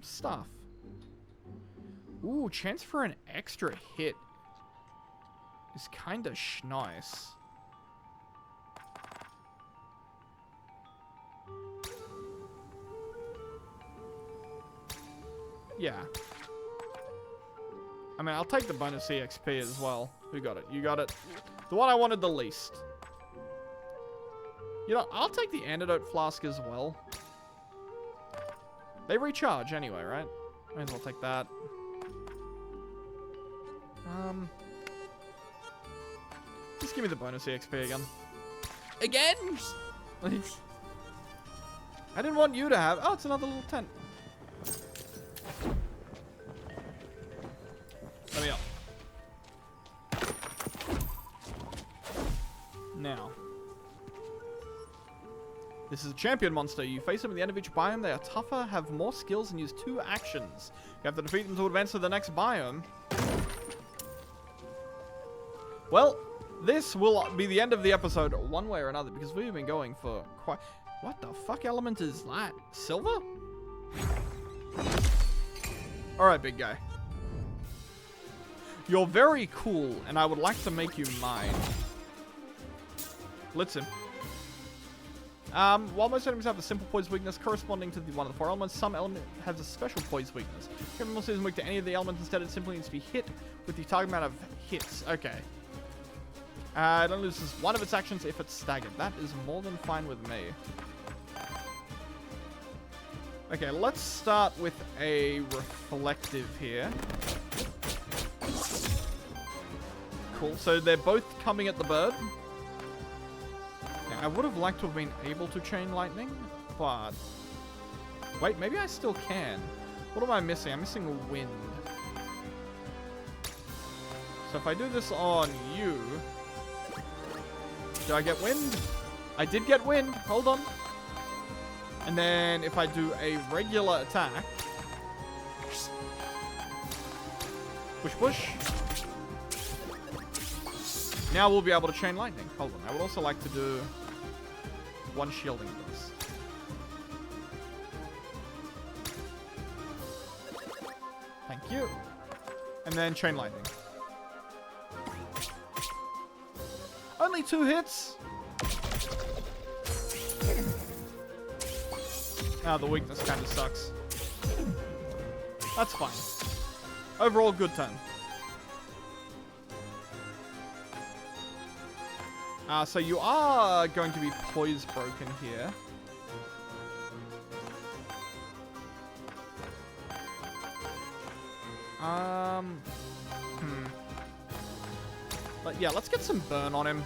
Stuff. Ooh, chance for an extra hit is kinda nice. Yeah. I mean, I'll take the bonus EXP as well. Who got it? You got it. The one I wanted the least. You know, I'll take the antidote flask as well. They recharge anyway, right? Might as well take that. Just give me the bonus EXP again. Again? I didn't want you to have... Oh, it's another little tent. Let me up. Now. This is a champion monster. You face them at the end of each biome. They are tougher, have more skills, and use 2 actions. You have to defeat them to advance to the next biome. Well, this will be the end of the episode one way or another, because we've been going for quite... What the fuck element is that? Silver? Alright, big guy. You're very cool, and I would like to make you mine. Listen. While most enemies have a simple poise weakness corresponding to one of the 4 elements, some element has a special poise weakness. If an monster isn't weak to any of the elements, instead it simply needs to be hit with the target amount of hits. Okay. It only loses one of its actions if it's staggered. That is more than fine with me. Okay, let's start with a reflective here. Cool, so they're both coming at the bird. I would have liked to have been able to chain lightning, but... Wait, maybe I still can. What am I missing? I'm missing wind. So if I do this on you... Do I get wind? I did get wind. Hold on. And then if I do a regular attack... Push, push. Now we'll be able to chain lightning. Hold on. I would also like to do... one shielding this. you. And then Chain Lightning. Only 2 hits? Ah, the weakness kind of sucks. That's fine. Overall, good turn. So you are going to be poise broken here. But yeah, let's get some burn on him.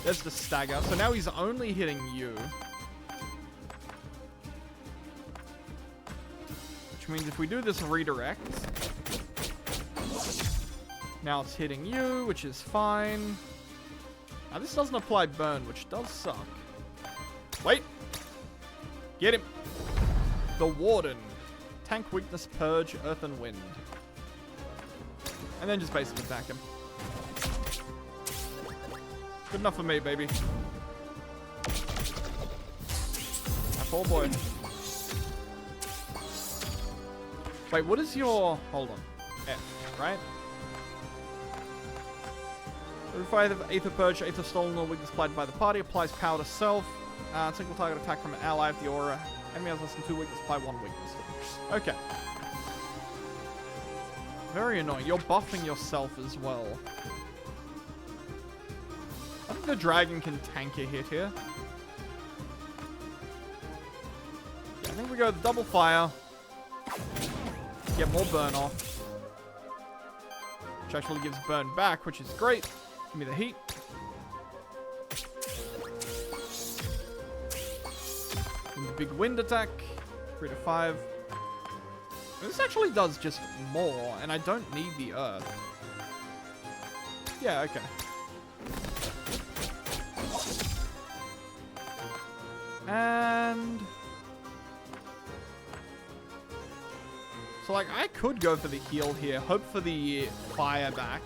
There's the stagger. So now he's only hitting you. Which means if we do this redirect, now it's hitting you, which is fine. Now this doesn't apply burn, which does suck. Wait! Get him! The Warden. Tank weakness, Purge, Earth and Wind. And then just basically attack him. Good enough for me, baby. My poor boy. Wait, what is your... Hold on. F, right? Defy the Aether Purge, Aether stolen or weakness applied by the party, applies power to self. Single target attack from an ally of the aura. Enemy has less than 2 weakness, apply 1 weakness. Okay. Very annoying. You're buffing yourself as well. I think the dragon can tank a hit here. Yeah, I think we go with double fire. Get more burn off. Which actually gives burn back, which is great. Give me the heat. And the big wind attack. 3 to 5. This actually does just more, and I don't need the earth. Yeah, okay. And... so, like, I could go for the heal here. Hope for the fire back.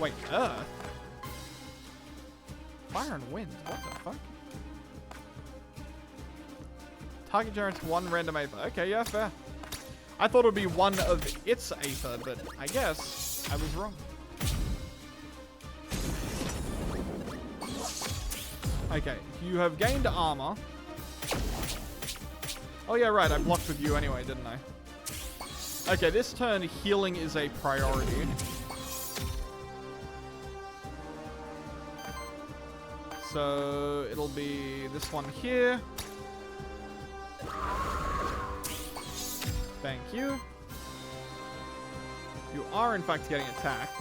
Wait, earth? Fire and wind? What the fuck? Target generates 1 random Aether. Okay, yeah, fair. I thought it would be 1 of its Aether, but I guess I was wrong. Okay, you have gained armor. Oh yeah, right, I blocked with you anyway, didn't I? Okay, this turn, healing is a priority. So, it'll be this one here. Thank you. You are, in fact, getting attacked.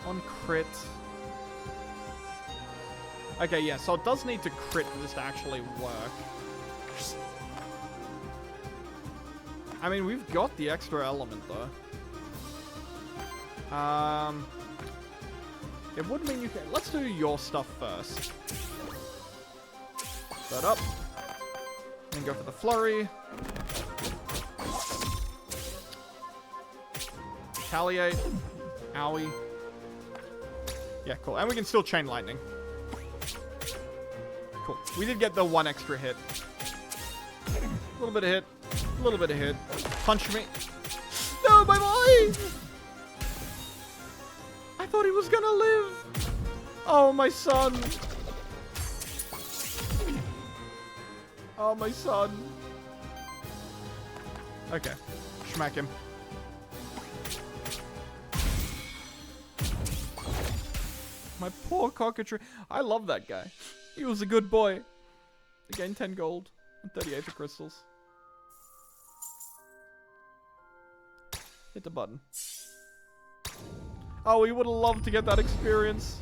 On crit. Okay, yeah, so it does need to crit for this to actually work. I mean, we've got the extra element, though. It would mean you can... Let's do your stuff first. That up. Then go for the flurry. Retaliate. Owie. Yeah, cool. And we can still chain lightning. Cool. We did get the 1 extra hit. A little bit of hit. A little bit of hit. Punch me. No, my boy! I thought he was gonna live. Oh, my son. Oh, my son. Okay. Smack him. My poor cockatoo. I love that guy. He was a good boy. I gained 10 gold and 30 Aether crystals. Hit the button. Oh, we would have loved to get that experience.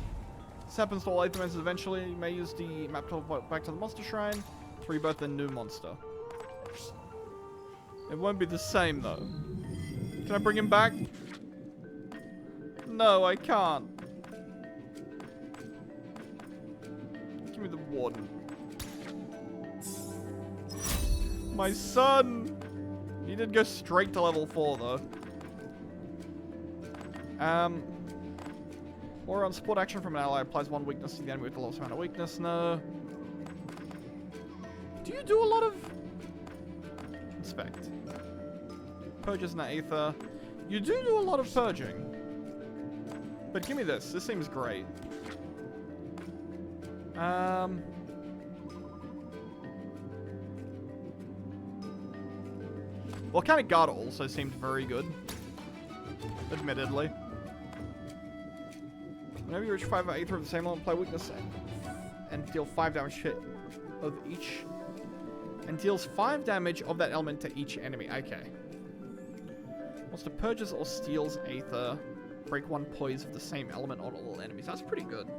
This happens to all Aethermancers eventually. You may use the map to back to the monster shrine to rebirth a new monster. It won't be the same though. Can I bring him back? No, I can't. Give me the warden. My son! He did go straight to level 4 though. Or on support action from an ally applies 1 weakness to the enemy with the lowest amount of weakness. No. Do you do a lot of... Inspect. Purges and Aether. You do a lot of purging. But give me this. This seems great. Well, kind of God also seemed very good. Admittedly. Whenever you reach 5 Aether of the same element, play weakness and deal 5 damage hit of each. And deals 5 damage of that element to each enemy. Okay. Monster purges or steals Aether. Break 1 poise of the same element on all enemies. That's pretty good.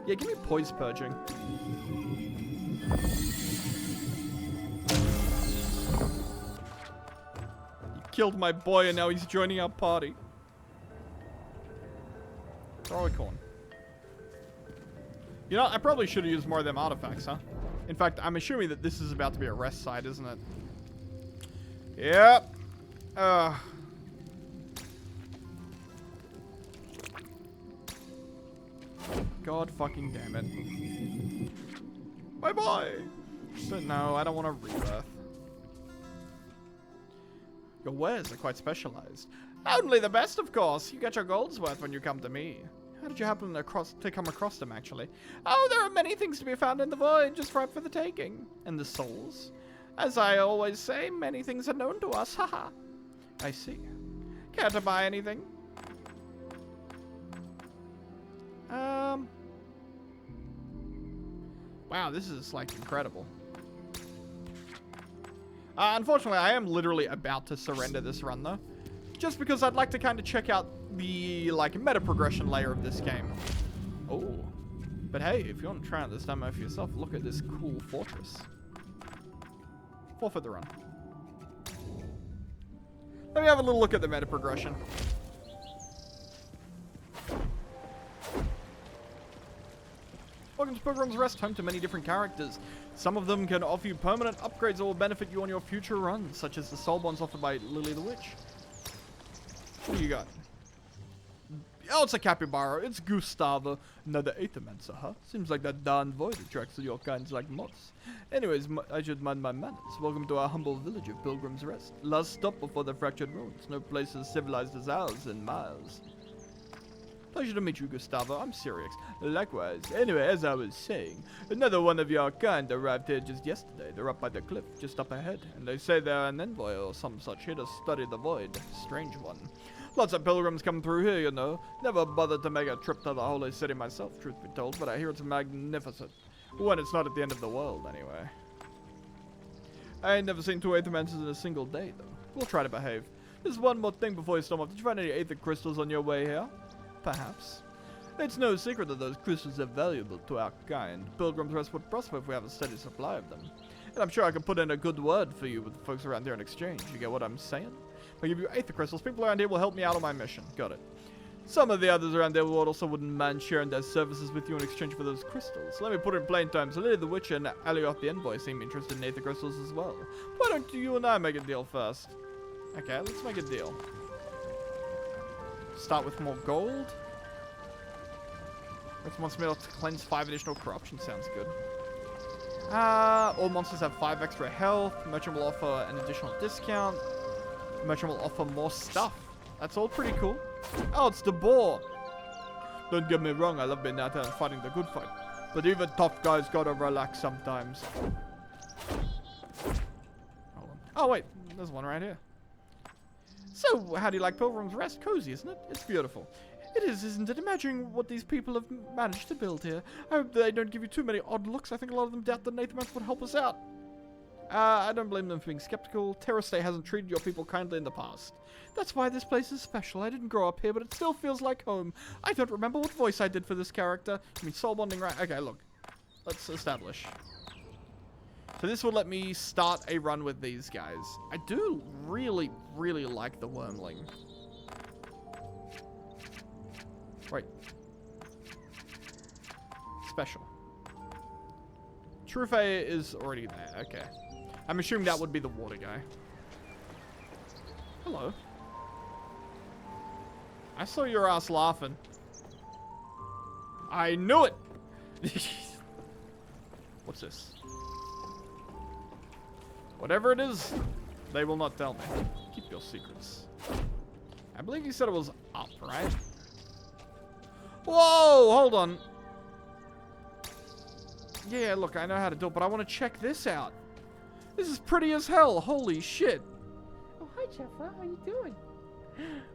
Yeah, give me poise purging. You killed my boy and now he's joining our party. Throw-a-corn. You know, I probably should have used more of them artifacts, huh? In fact, I'm assuming that this is about to be a rest site, isn't it? Yep. God fucking damn it. Bye-bye. But no, I don't want a rebirth. Your wares are quite specialized. Only the best, of course. You get your gold's worth when you come to me. How did you happen to come across them, actually? Oh, there are many things to be found in the void, just ripe for the taking. And the souls? As I always say, many things are known to us, haha. I see. Care to buy anything? Wow, this is, like, incredible. Unfortunately, I am literally about to surrender this run, though. Just because I'd like to kind of check out the, like, meta progression layer of this game. Oh. But hey, if you want to try out this demo for yourself, look at this cool fortress. Forfeit the run. Let me have a little look at the meta progression. Welcome to Pilgrim's Rest, home to many different characters. Some of them can offer you permanent upgrades that will benefit you on your future runs, such as the soul bonds offered by Lily the Witch. What do you got? Oh, it's a capybara. It's Gustavo. Another Aethermancer, huh? Seems like that darn void attracts your kinds like moths. Anyways, I should mind my manners. Welcome to our humble village of Pilgrim's Rest. Last stop before the fractured roads. No place as civilized as ours in miles. Pleasure to meet you, Gustavo. I'm serious. Likewise. Anyway, as I was saying, another one of your kind arrived here just yesterday. They're up by the cliff, just up ahead. And they say they're an envoy or some such here to study the void. Strange one. Lots of pilgrims come through here, you know. Never bothered to make a trip to the holy city myself, truth be told, but I hear it's magnificent. When it's not at the end of the world, anyway. I ain't never seen 2 Aethermancers in a single day, though. We'll try to behave. There's one more thing before you storm off. Did you find any Aether crystals on your way here? Perhaps. It's no secret that those crystals are valuable to our kind. Pilgrim's Rest would prosper if we have a steady supply of them. And I'm sure I can put in a good word for you with the folks around here in exchange. You get what I'm saying? If I give you Aether crystals, people around here will help me out on my mission. Got it. Some of the others around there also wouldn't mind sharing their services with you in exchange for those crystals. Let me put it in plain terms. Lily the Witch and Alioth the Envoy seem interested in Aether crystals as well. Why don't you and I make a deal first? Okay, let's make a deal. Start with more gold. This wants me to cleanse 5 additional corruption. Sounds good. All monsters have 5 extra health. Merchant will offer an additional discount. Merchant will offer more stuff. That's all pretty cool. Oh, it's the boar. Don't get me wrong, I love being out there and fighting the good fight. But even tough guys gotta relax sometimes. Hold on. Oh wait, there's one right here. So, how do you like Pilgrim's Rest? Cozy, isn't it? It's beautiful. It is, isn't it? Imagine what these people have managed to build here. I hope they don't give you too many odd looks. I think a lot of them doubt that Aethermancer would help us out. I don't blame them for being skeptical. Terastae hasn't treated your people kindly in the past. That's why this place is special. I didn't grow up here, but it still feels like home. I don't remember what voice I did for this character. You mean soul bonding, right? Okay, look. Let's establish. So this will let me start a run with these guys. I do really, really like the wormling. Right. Special. Trufe is already there. Okay. I'm assuming that would be the water guy. Hello. I saw your ass laughing. I knew it! What's this? Whatever it is, they will not tell me. Keep your secrets. I believe you said it was up, right? Whoa, hold on. Yeah, look, I know how to do it, but I want to check this out. This is pretty as hell. Holy shit. Oh, hi, Jaffa. How you doing?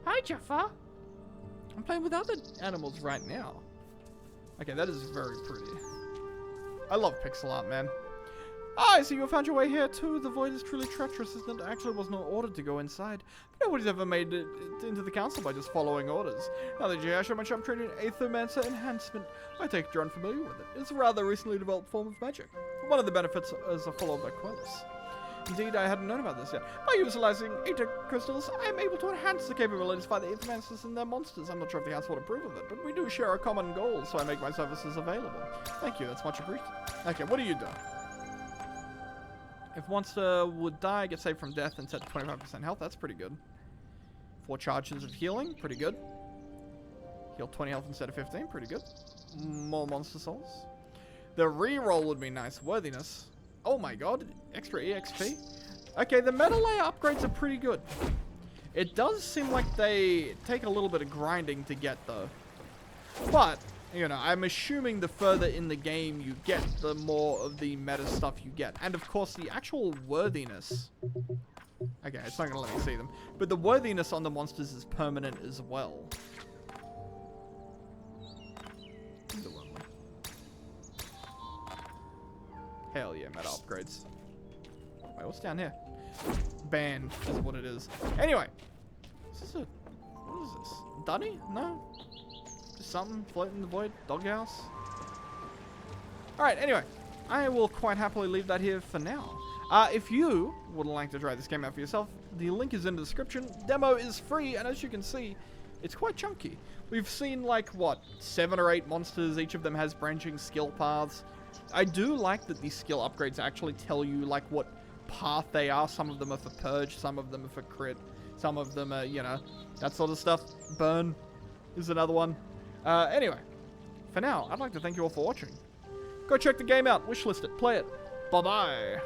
Hi, Jaffa. I'm playing with other animals right now. Okay, that is very pretty. I love pixel art, man. Ah, I see you found your way here too. The void is truly treacherous, isn't it? Actually, was not ordered to go inside. Nobody's ever made it into the council by just following orders. Now that you have so much, I'm training Aethermancer enhancement. I take you're unfamiliar with it. It's a rather recently developed form of magic. One of the benefits is a follow by Quellis. Indeed, I hadn't known about this yet. By utilizing Aether crystals, I am able to enhance the capabilities by the Aethermancers and their monsters. I'm not sure if the house would approve of it, but we do share a common goal, so I make my services available. Thank you, that's much appreciated. Okay, what do you do? If monster would die, get saved from death and set to 25% health. That's pretty good. 4 charges of healing. Pretty good. Heal 20 health instead of 15. Pretty good. More monster souls. The reroll would be nice. Worthiness. Oh my god. Extra EXP. Okay, the metal layer upgrades are pretty good. It does seem like they take a little bit of grinding to get though. But, you know, I'm assuming the further in the game you get, the more of the meta stuff you get. And of course, the actual worthiness. Okay, it's not going to let me see them. But the worthiness on the monsters is permanent as well. Hell yeah, meta upgrades. Wait, what's down here? Banned is what it is. Anyway. Is this a... What is this? Dunny? No? Just something floating in the void? Doghouse? Alright, anyway. I will quite happily leave that here for now. If you would like to try this game out for yourself, the link is in the description. Demo is free, and as you can see, it's quite chunky. We've seen, like, what, 7 or 8 monsters. Each of them has branching skill paths. I do like that these skill upgrades actually tell you, like, what path they are. Some of them are for Purge, some of them are for Crit, some of them are, you know, that sort of stuff. Burn is another one. Anyway, for now, I'd like to thank you all for watching. Go check the game out, wishlist it, play it. Bye-bye.